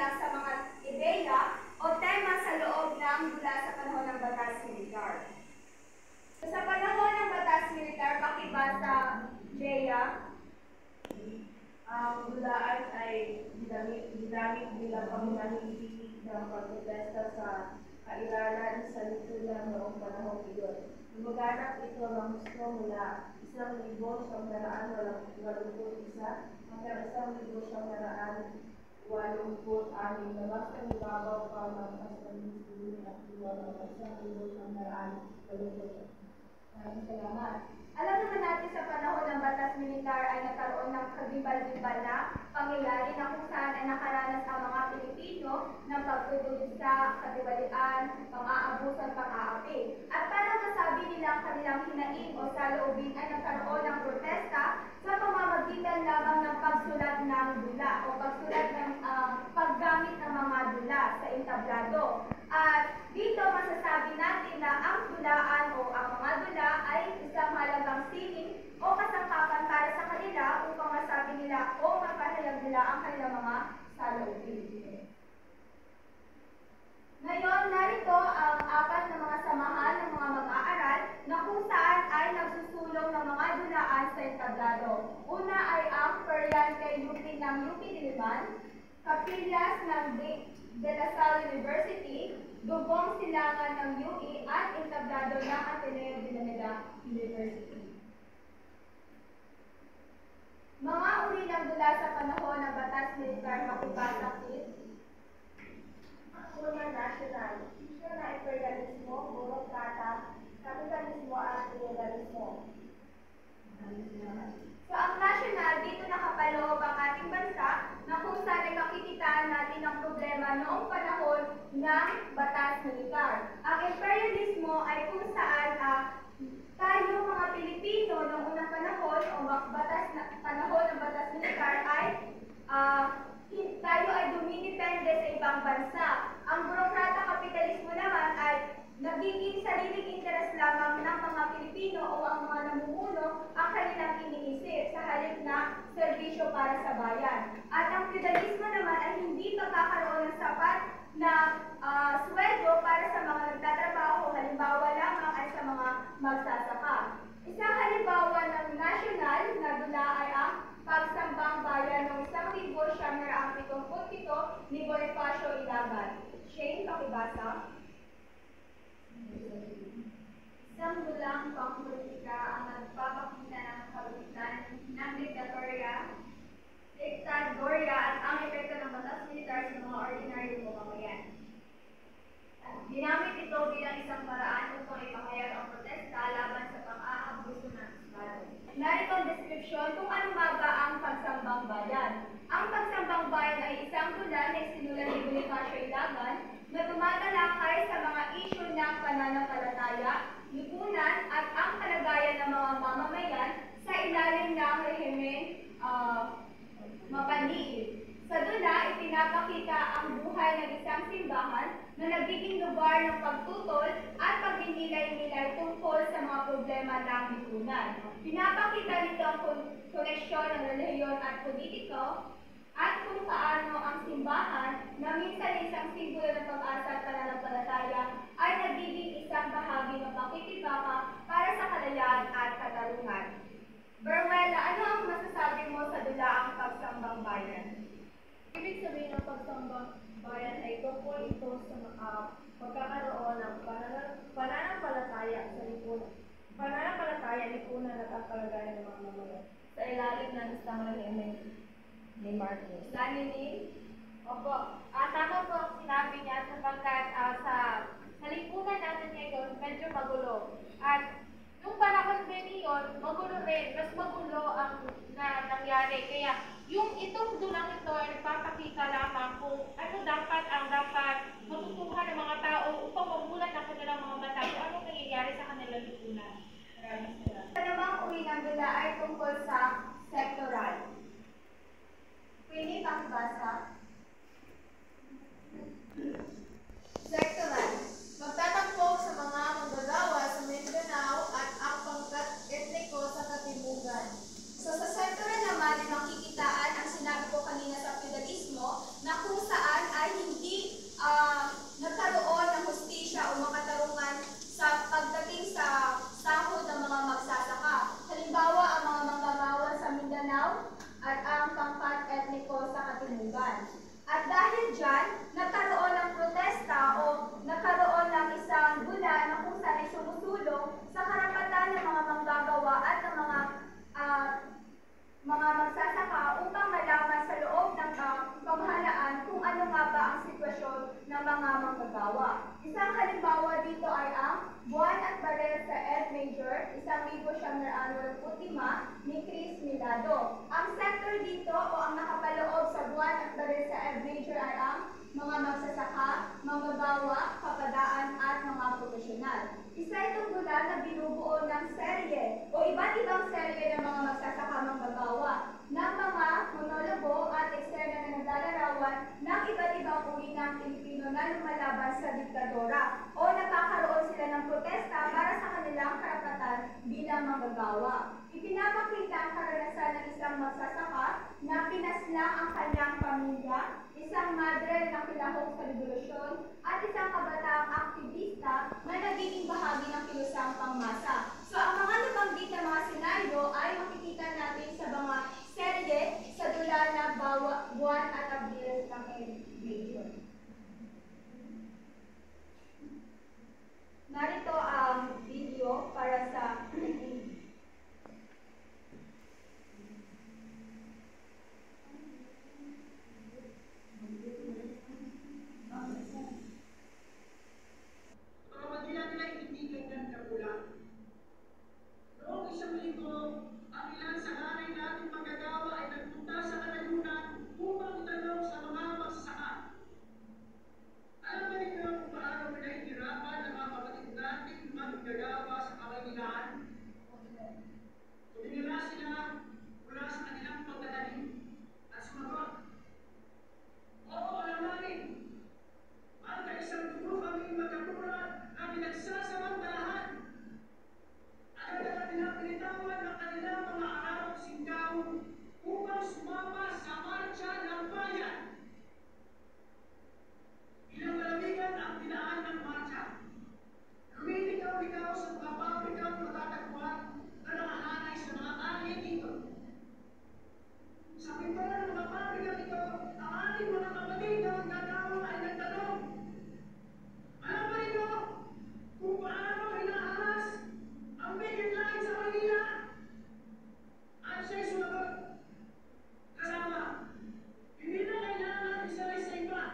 nila sa mga ideya o tema sa loob ng dula sa panahon ng Batas Militar. Sa panahon ng Batas Militar, pakibasa, Bea, ang dulaan ay ginamit bilang pangunahing ng pagprotesta sa kairalan sa lipunan noong panahong iyon. Lumaganap ito ng gusto mula 1,981 hanggang 1,986 na bastang ibabaw pa ng Astamisi at iwan ng 1,986. Maraming salamat. Alam naman natin sa panahon ng Batas Militar ay nagkaroon ng kagibal-gibal na pangyayari na kung saan ay nakaranas ang mga Pilipino ng pagtutulisa, katiwalian, pang-aabuso at pang-aapi. At para masabi nila ang kanilang hinaing o saloobin ay nagkaroon ng protesta sa pamamagitan lamang ng pagsulat ng dula o pagsulat ng paggamit ng mga dula sa entablado. At dito masasabi natin na ang dulaan o ang mga dula ay isang halagang sining o kasangkapan para sa kanila upang masabi nila o mapahayag nila ang kanilang mga saloobin. Ngayon, narito ang apat na mga samahan ng mga mag-aaral na kung saan ay nagsusulong ng mga dulaan sa entablado. Una ay ang Periante UP ng UP Diliman, Kapillas ng De La Salle University, Dugong Silangan ng UE at entablado ng Ateneo de Manila University. Mga uri ng dula sa panahon ng Batas Militar makipagkakit. Una, national. Ito na imperialismo, burokrata, kapitalismo at feudalismo. So ang national, dito nakapaloob ang ating bansa na kung saan ay makikitaan natin ang problema noong panahon ng Batas Militar. Ang imperialismo ay kung saan tayo mga Pilipino noong unang panahon o panahon ng Batas Militar ay tayo ay dumidepende sa ibang bansa. Ang burokrata kapitalismo naman ay nagiging sariling interes lamang ng mga Pilipino o ang mga namumuno ang kanilang iniisip sa halip na serbisyo para sa bayan. At ang feudalismo naman ay hindi pagkakaroon ng sapat na sweldo para sa mga nagtatrabaho, halimbawa lamang ay sa mga magsasaka. Isang halimbawa ng national na dula ay ang pagsambang bayan noong 1977 ni Bonifacio Ilagan. Shane, pakibasa. Isang dulang pangpolitika ang nagpapakita ng kalupitan ng diktadorya at ang epekto ng batas militar sa mga ordinaryong mamamayan. Ginamit ito bilang isang paraan upang ipahayag ang protesta laban sa pang-aabuso ng Estado. Narito ang description kung ano ba ang pagsambang bayan. Ang pagsambang bayan ay isang dula na isinulat ni Bonifacio Ilagan na tumatalakay sa mga isyu ng pananampalataya, lipunan at ang kalagayan ng mga mamamayan sa ilalim ng rehimen mapanliit. Sa dula, ipinapakita ang buhay ng isang simbahan na nagiging lugar ng pagtutol at pagninilay-nilay tungkol sa mga problema ng lipunan. Pinapakita nito ang koneksyon ng relihiyon at politiko at kung paano ang simbahan na minsan isang simbolo ng pag-asa at pananampalataya ay nagiging isang bahagi ng pakikibaka para sa kalayaan at katarungan. Berwela, ano ang masasabi mo sa dula ang pagsambang bayan? Ibig sabihin ng pagsambang bayan ay tungkol ito sa pagkakaroon ng pananampalataya sa lipunan. Lipunan at ang kalagayan ng mga mamamayan. Sa ilalim ng isang rehimen ni Marcos. Laninin? Opo. Tama po ang sinabi niya sapagkat sa lipunan natin ngayon medyo magulo. At nung panahon din iyon, magulo rin. Mas magulo ang nangyari. Kaya itong dulang ito ay nagpapakita lamang kung ano ang dapat matutuhan ng mga tao upang mamulat ang kanilang mga mata kung anong nangyayari sa kanilang lipunan. Sa namang uri ng dula ay tungkol sa sektoral. Queenie, pakibasa. Sektoral. Magtatagpo sa mga manggagawa sa Mindanao at ang pangkat etniko sa Katimugan. So sa sektoral naman ay makikitaan ang sinabi ko kanina sa feudalismo na kung saan ay At dahil dyan, nagkaroon ng protesta o nagkaroon ng isang gula na kung saan ay sumusulong sa karapatan ng mga manggagawa at ng mga magsasaka upang malaman sa loob ng pamahalaan kung ano nga ba ang sitwasyon ng mga manggagawa. Isang halimbawa dito ay ang Buwan at Barel sa F Major, 1985 ni Chris Milado. Ang sector dito o ang nakapaloob sa Buwan at Barel sa F Major ay ang mga magsasaka, manggagawa, kapadaan at mga profesional. Isa itong gula na binubuo ng serye o iba't ibang serye ng mga magsasaka manggagawa ng mga monologo at eksena na naglalarawan ng iba't ibang uri ng Pilipino na lumalaban sa diktadora o nagkakaroon sila ng protesta para sa kanilang karapatan bilang manggagawa. Ipinapakita ang karanasan ng isang magsasaka na pinaslang ang kanyang pamilya, isang madre na kilahok sa revolusyon, at isang kabataang aktivista na nagiging bahagi ng kilusang pangmasa. So ang mga nabanggit na mga senaryo ay makikita natin sa mga serye sa dula na Buwan at Abril ng Major. Narito ang video para sa Noong isang linggo, ang ilan sa nanay nating manggagawa ay nagpunta sa kalayunan upang itanong sa mga magsasaka. Alam ba ninyo kung paano pinahihirapan ng mga kapatid nating manggagawa sa kalayunan? Tuminira sila mula sa kanilang pagtatanim at sumagot. Oo, alamanin. Magkaisang dugo kami magkatulad na pinagsasamantalahan. Agad-agad nilang pinitawan ang kanilang mga araw singgaw upang sumama sa marcha ng bayan. Ilang malamigan ang dinaan ng marcha. Lumiligaw-ligaw sa mga pabrikang matatagpuan na nakahanay sa mga kalye dito. Sa pintuan ng mga pabrikang ito, ang ating mga kapatid na manggagawa ay nagtanong. Alam ba ninyo kung paano hinaharas ang picket line sa Manila? At siya'y sumagot. Kasama, hindi na kailangan isa-isa pa.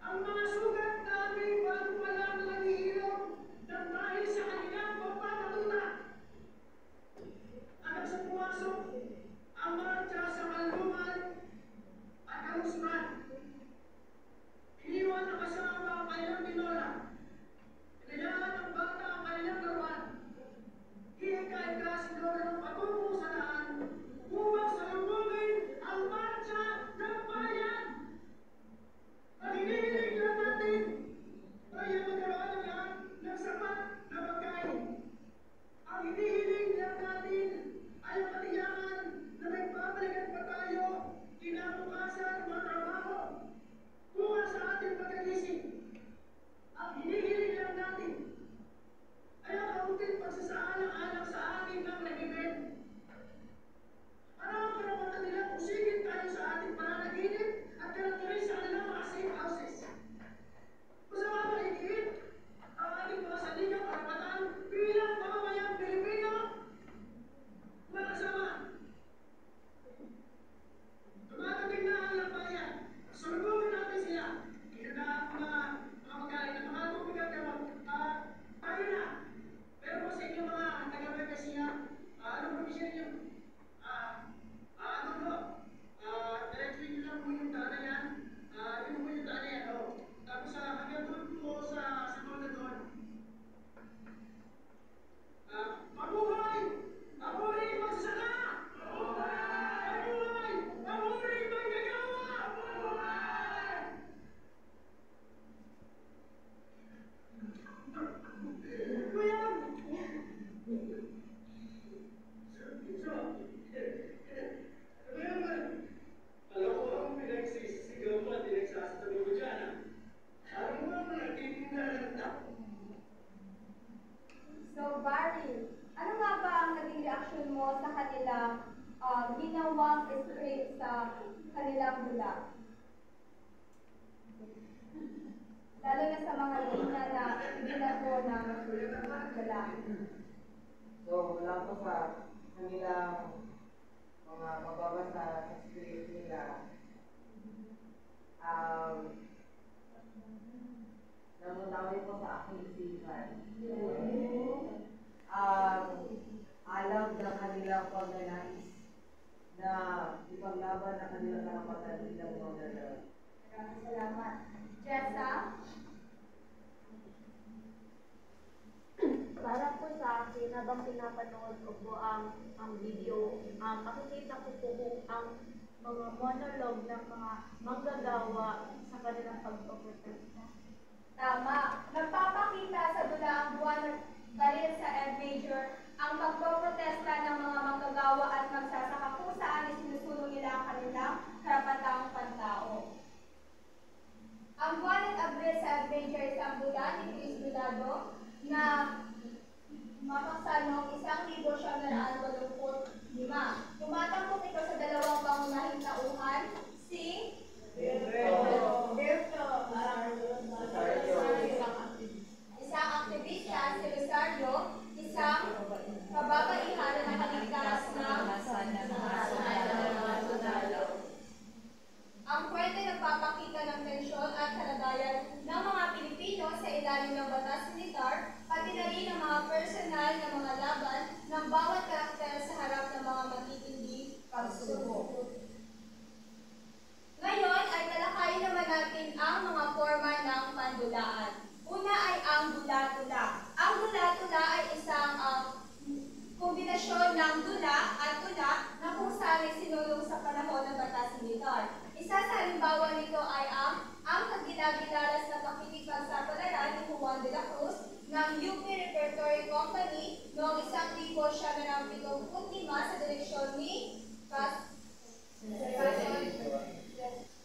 Ang mga sugat namin bago pa lang nanghihilom ng dahil sa kanilang pagpapatuta. Hanggang sa pumasok ang marcha sa kalungan at kalusugan. Iniwan ang kasama ang kanilang tinola. Pinayaan ng bata ang kanilang laruan. Hihika-hika si Lola ng patungo sa daan upang salubungin ang marcha ng bayan. Ang hinihiling lang natin ay ang magkaroon ng lahat ng sapat na pagkain. Ang hinihiling lang natin ay ang katiyakan na may babalikan pa tayo kinabukasan ng mga trabaho tunga sa ating pagkagising. Ang hinihiling lang natin ay ang kaunting pagsasaalang-alang sa ating ng rehimen. Ano ang karapatan nilang usigin tayo sa ating pananaginip at kalatuloy sa kanilang mga safe houses? Masama ba higit ang ating mga saligang karapatan bilang mamamayang Pilipino? Mga kasama, dumadating na ang lambayan. Sulubungin natin sila. Hinadaan ang mga pagkain ng mga tubig at gamot. Tayo na. Pero po sa inyong mga taga-Bethesda, anong provision niyo? Ano po? Diretsuin niyo lang po yung daan na yan. Yun po yung daan na yan. Tapos hanggang doon po sa mga doon. Mabuhay! Mabuhay magsasaka! Mabuhay! Mabuhay manggagawa! Mabuhay! Kuya! Alam mo ang pinagsisigaw mo at pinagsasabi mo dyan, ha? Alam mo ang nagtiting na lantak. So, Barry, ano nga ba ang naging reaksyon mo sa kanilang ginawang script sa kanilang gula? Lalo na sa mga linya na binago ng lalaki. So, mula po sa kanilang mga mababasa sa spirit nila, namutawi po sa aking isipan ang alam ng kanilang pagnanais na ipaglaban ang kanilang karapatan bilang mga lalaki. Maraming salamat. Jessa? Para po sa akin, habang pinapanood ko po ang video, makikita ko po kung ang mga monologue ng mga manggagawa sa kanilang pagpaprotesta. Tama. Nagpapakita sa dula ang buwan ng baril sa Ed Major ang pagpoprotesta ng mga manggagawa at magsasaka kung saan isinusulong nila ang kanilang karapatang pantao. Ang buwan ng Abril sa Ed Major ay isang dula ni Chris Vilado na mapaksa noong 1985. Tumatangkot ito sa dalawang pangunahing tauhan, si Berto, isang aktivista, si Rosario, isang kababaihan na nakaligtas ng ang kwento ay nagpapakita ng tensyon at kalagayan ng mga Pilipino sa ilalim ng batas militar, pati na rin ang mga personal na mga laban ng bawat karakter sa harap ng mga matitindi pagsubok. Ngayon ay talakayin naman natin ang mga forma ng pandulaan. Una ay ang dula-tula. Ang dula-tula ay isang kombinasyon ng dula at tula na kung saan ay sinulong sa panahon ng batas militar. Isa sa halimbawa nito ay ang kagilagilalas na pakikipagsapalaran ni Juan de la Cruz ng UP Repertory Company noong 1975 sa direksyon ni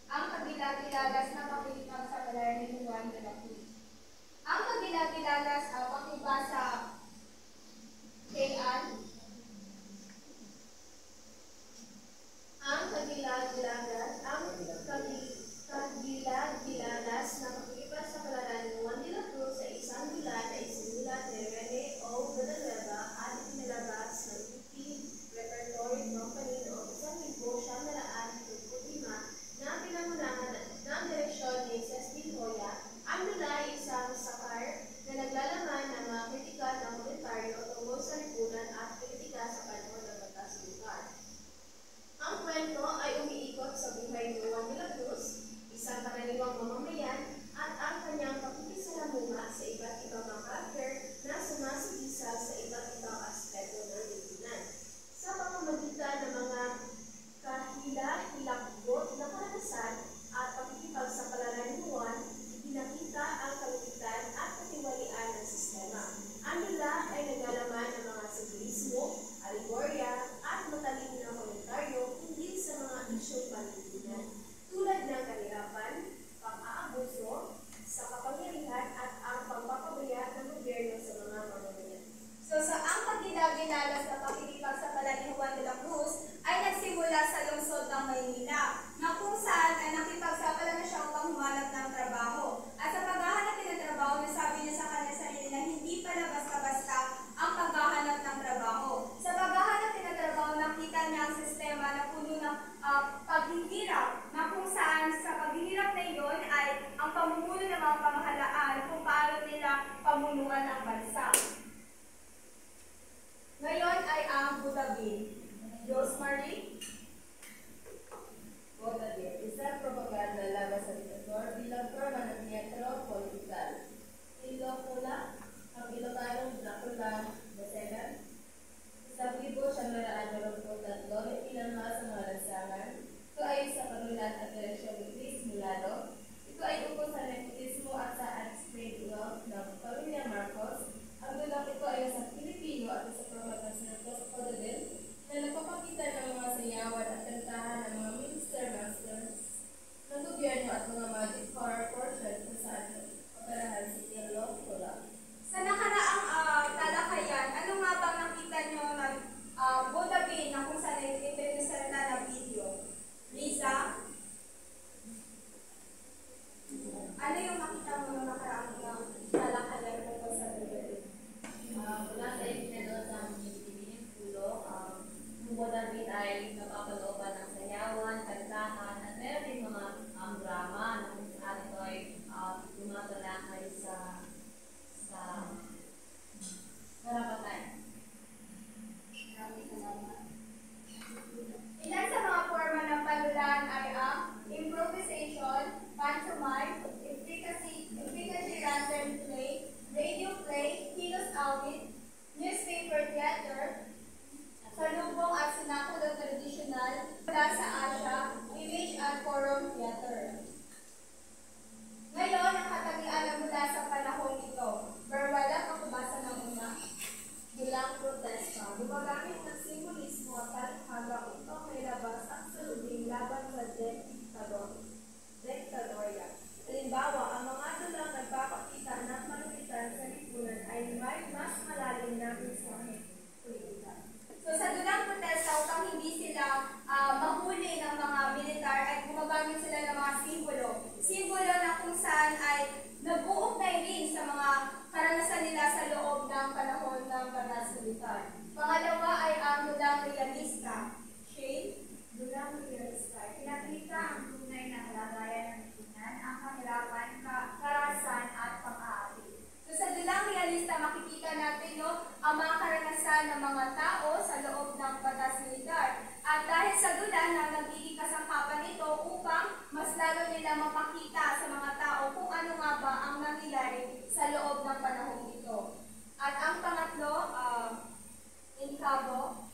ang kagilagilalas na pakikipagsapalaran ni Juan de la Cruz. Ang kagilagilalas pakibasa kay Ann. Ang kagilag-gilagas na pakikipas sa palaran ni Juan de la Cruz sa isang dula na isinulat ni Rene O. Villanueva at inilabas ng UP Repertory Company noong 1975 na pinangunahan ng direksyon ni Cecil Hoya. Ang dula ay isang sakar na naglalaman ng mga kritika ng komentaryo tungkol sa lipunan at kritika sa panahon ng batas militar. Ang kwento ay umiikot sa buhay ni Juan de la Cruz, isang karaniwang mamamayan, at ang kanyang pakikisalamuha sa iba't ibang mga karakter na sumasigisa sa iba't ibang aspeto ng lipunan. Sa pamamagitan ng mga kahila-hilakbot na karanasan at pakikipagsapalaran ni Juan, ipinakita ang kalutitan at katiwalian ng sistema. Ang dula ay naglalaman ng mga simbolismo, alegorya, at matalino na komentaryo hindi sa mga isyong panlipunan, tulad ng kahirapan, pang-aabuso, sa kapangyarihan at ang pagpapabriya ng gobyerno sa mga mamamayan. So sa ang kagilag-gilalas na pakikipagsapalaran ni Juan de la Cruz ay nagsimula sa lungsod ng Maynila, na kung saan ay nakipagsapalaran na siya upang humanap ng trabaho. At sa paghahanap ng trabaho, nasabi niya sa kanya sarili na hindi pala basta-basta ang paghahanap ng trabaho. Sa paghahanap ng trabaho, nakita niya ang sistema na puno ng paghihirap, na kung saan sa paghihirap na iyon ay ang pamumuno ng mga pamahalaan kung paano nila pamunuan ang bansa. Ngayon ay ang Budabin. Rosemary? Budabin, isang propaganda laban sa diktator bilang forma ng teatro politikal. Ilocula, ang Ilocanong Dracula II, sa 1983 na pinangawa sa mga lansangan. Ito ay sa panulat at direksyon ni Chris Mulado. Ito ay ukol sa nepotismo at sa unspread wealth ng pamilya Marcos. Ang dulang ito ay sa Pilipino at sa format ng Santos Codadel na nagpapakita ng mga saya yung makita mo nung nakaraang ng talakayan tungkol sa Biblia? Mula sa ipinanood ng Binibining Pulo, yung David ay napapalooban ng sayawan, kantahan, at meron din mga drama na kung saan ito ay tumatalakay sa karapatan. Ilan sa mga forma ng panulan ay ang improvisation, pantomime, efficacy random play, radio play, kilos awit, newspaper theater, salubong at sinakulong tradisyonal mula sa Asia, image at forum theater. Ngayon, ang katagian mula sa panahon ito. Berwala pakubasa ng una. Bilang protesta, gumagamit ng simbolismo at talikhaga upang mailabas ang salubing laban sa diktadorya. Halimbawa, ang mga dulang nagpapakita ng malupitan sa lipunan ay may mas malalim na mensahe politika. So sa dulang protesta, upang hindi sila mahuli ng mga militar, ay gumagamit sila ng mga simbolo. Simbolo na kung saan ay nag-uugnay rin sa mga karanasan nila sa loob ng panahon ng batas militar. Pangalawa ay ang dulang realista. Shane? Dulang realista, pinakita ang tunay na kalagayan ng lipunan, ang kahirapan, karahasan at pang-aapi. So sa dulang realista, makikita natin ang mga karanasan ng mga tao sa loob ng batas militar. At dahil sa dula na nagiging kasangkapan nito upang mas lalo nila mapakita sa mga tao kung ano nga ba ang nangyayari sa loob ng panahon ito. At ang pangatlo, inkabo.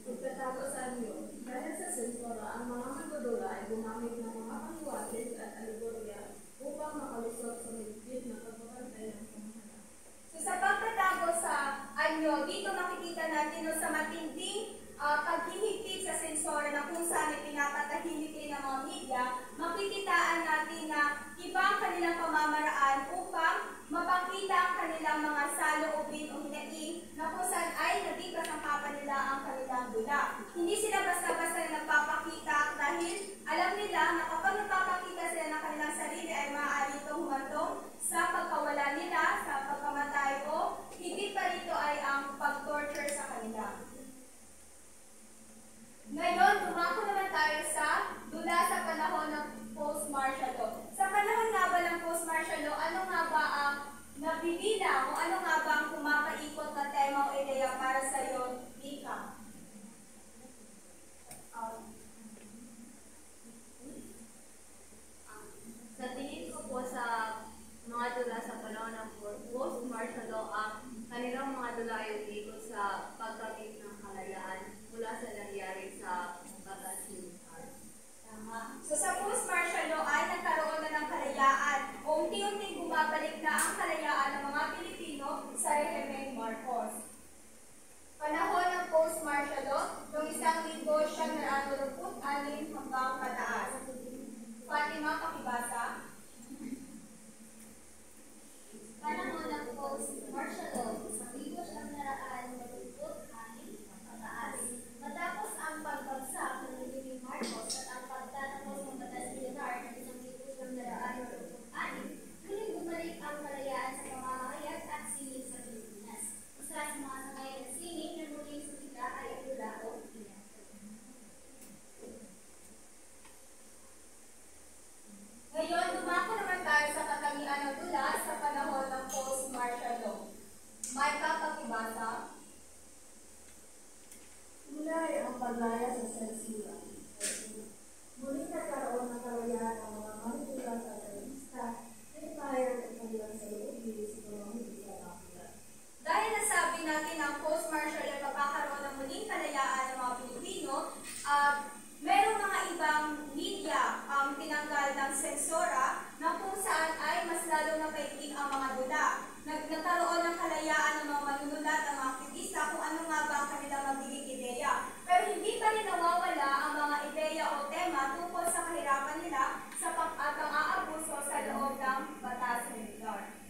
Pagkatapos sa inyo, dahil sa sensora, ang mga mandudula ay gumamit ng mga panghiwatig at alegorya upang makalusot sa mahigpit na pagbabantay ng pamahalaan. So sa pagkatago sa anyo, dito makikita natin sa matinding paghihigpit sa sensora na kung saan pinapatahimik rin ng mga media, makikitaan natin na iba ang kanilang pamamaraan upang mapakita ang kanilang mga saloobin o hinaing na kung saan ay naging kasangkapan nila ang kanilang dula. Hindi sila basta-basta nagpapakita dahil alam nila na kapag nagpapakita sila ng kanilang sarili ay maaari itong humantong sa pagkawala nila, sa pagkamatay o higit pa rito ay ang pag-torture sa kanila. Ngayon, dumako naman tayo sa dula sa panahon ng post-martial law. Sa panahon nga ba ng post-martial law, ano nga ba ang nabibilang o ano nga ba ang kumakaikot na tema o ideya para sa iyo, Mika? Sa tingin ko po sa mga dula sa panahon ng post-martial law, ang kanilang mga dula ay umikot sa pagkakit ng kalayaan mula sa nangyari sa batas militar. Tama. So sa post-martial law ay nagkaroon na ng kalayaan o unti-unting bumabalik na ang kalayaan ng mga Pilipino sa Rehimeng Marcos. Panahon ng post-martial law, noong 1946 hanggang pataas. Fatima, pakibasa. Panahon ng post-martial law, sa 1946 pataas. Matapos ang pagbagsak ng Rehimeng Marcos at ang pagtatapos ng batas militar ng 1946, muling bumalik ang kalayaan sa pamamahayag at sining sa Pilipinas. Isa sa mga sangay ng sining na muling sumika ay ang dula o teatro. Ngayon, dumako naman tayo sa katangian ng dula sa panahon ng post-martial law. Micah, pakibasa. Mula ay ang paglaya sa sensura. Muling nagkaroon ng kalayaan ang mga manitula sa realista na ipahayag ang kanilang saloobin sa pamamagitan ng aklat. Dahil nasabi natin ang post-martial law magkakaroon ng muling kalayaan ng mga Pilipino, merong mga ibang media ang tinanggal ng sensora na kung saan ay mas lalo na paigting ang mga dula. Nagkaroon ng kalayaan ng mga manunulat, ang mga aktivista kung ano nga ba ang kanilang magiging ideya. Pero hindi pa rin nawawala ang mga ideya o tema tungkol sa kahirapan nila sa pang-aabuso sa loob ng batas militar.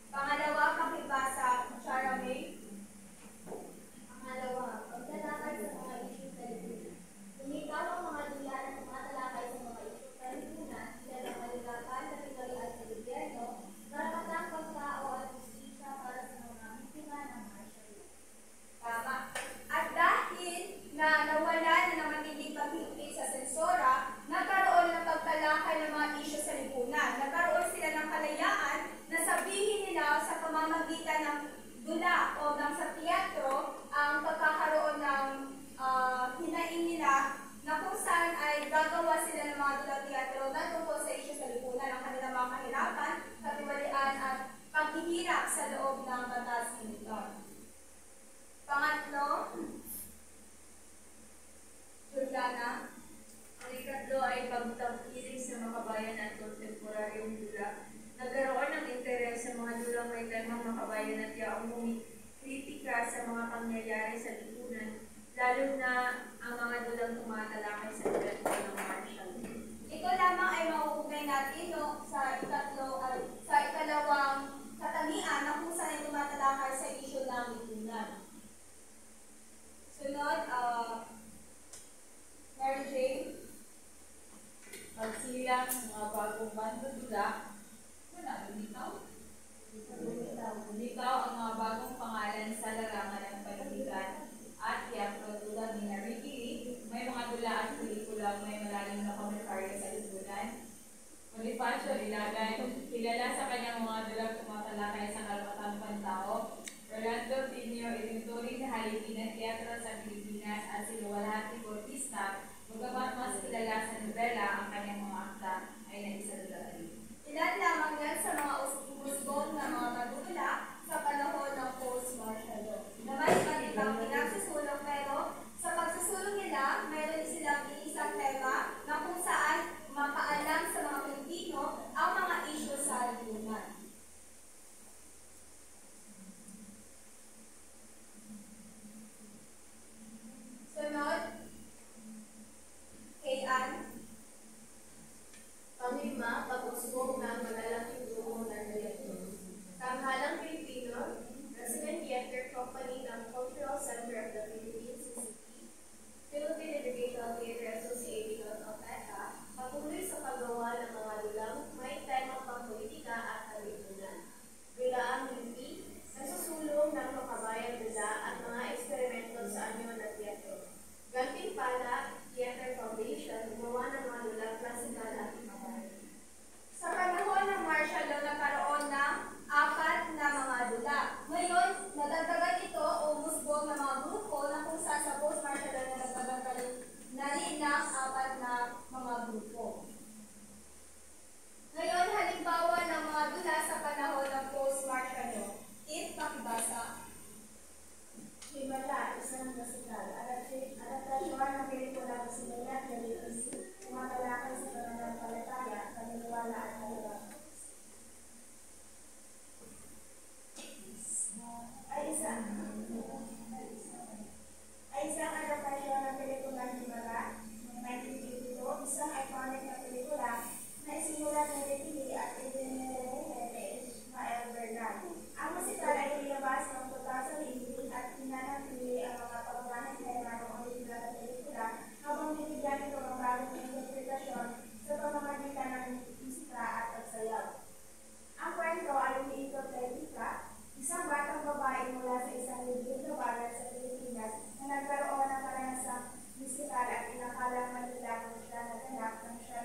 Pangalawa, pakibasa, Chara May. Pangalawa, pagtalakay sa mga isyong sa lipunan. Lumitaw ang mga dula na tumatalakay sa mga isyong sa lipunan Ikatlo ay pagtangkilik sa makabayan at kontemporaryong dula. Nagkaroon ng interes sa mga dulang may temang makabayan at yaong kritika sa mga pangyayari sa lipunan, lalo na ang mga dulang tumatalakay sa kwento ng martial law. Ito lamang ay mauugnay natin no, sa ikalawang katangian na kung saan ay tumatalakay sa isyu ng lipunan. Sunod, Mary Jane. Pagsilang ng mga bagong bandudula, lumitaw ang mga bagong pangalan sa larangan ng panitikan at teatro tulad ni Narikili, may mga dula at pelikulang may malalim na komentaryo sa lipunan. Bonifacio Ilagan, kilala sa kanyang mga dulang tumatalakay sa karapatang pantao. Rolando Pinio, itinuturing na halipin ng teatro sa Pilipinas at si Luwalhati Bautista, bagamat mas kilala sa nobela ang kanyang mga akta ay naisaludaan. Ilan lamang yan sa mga umusbong na mga madula sa panahon ng post-martial law. Na may iba't ibang pinagsusulong pero sa pagsusulong nila, mayroon silang iisang tema na kung saan mapaalam sa mga Pilipino ang mga isyu sa lipunan. Sunod, kay Ann. Panglima, pag-usbong ng malalaking grupo ng teatro. Tanghalang Pilipino, Resident Theater Company ng Cultural Center of the Philippines, Suzuki, Philippine Educational Theater Association of ETA, patuloy sa paggawa ng mga dulang may temang pangpolitika at kalipunan. Bilaang Lipi, nasusulong ng makabayan dula at mga eksperimento sa anyo ng teatro. Gantimpala, Theater Foundation, gumawa ng mga dulang klasikal at makabayan. Sa panahon ng martial law, nagkaroon ng 4 na mga dula. Ngayon, nadagdagan ito o umusbong ng mga grupo na kung saan sa post-martial law na nagdagdagan na rin ng 4 na mga grupo. Ngayon, halimbawa ng mga dula sa panahon ng post-martial law. Pakibasa. Himala, isang musikal. Adaptasyon ng pelikula ng sinulat na BBC, tumatalakay sa pananampalataya, paniniwala at kaliwa. Ay isang adaptasyon ng pelikula Himala, noong 1982, isang iconic na pelikula na isinulat ng BBC at idinilehele ni Ismael Bernal. Ang musikal ay nilabas noong 2003 at pinanatili ang mga pagmamahal tema ng original na pelikula habang binigyan ito ng bagong interpretasyon sa pamamagitan ng musika at pagsayaw. Ang kwento ay umiikot kay Tika, isang batang babae mula sa isang liblib na bayan sa Pilipinas na nagkaroon ng karanasang musikal at inakalang Manila kung siya naganap ng siya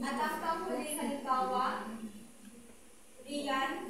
At ang panghuling halimbawa, Rian,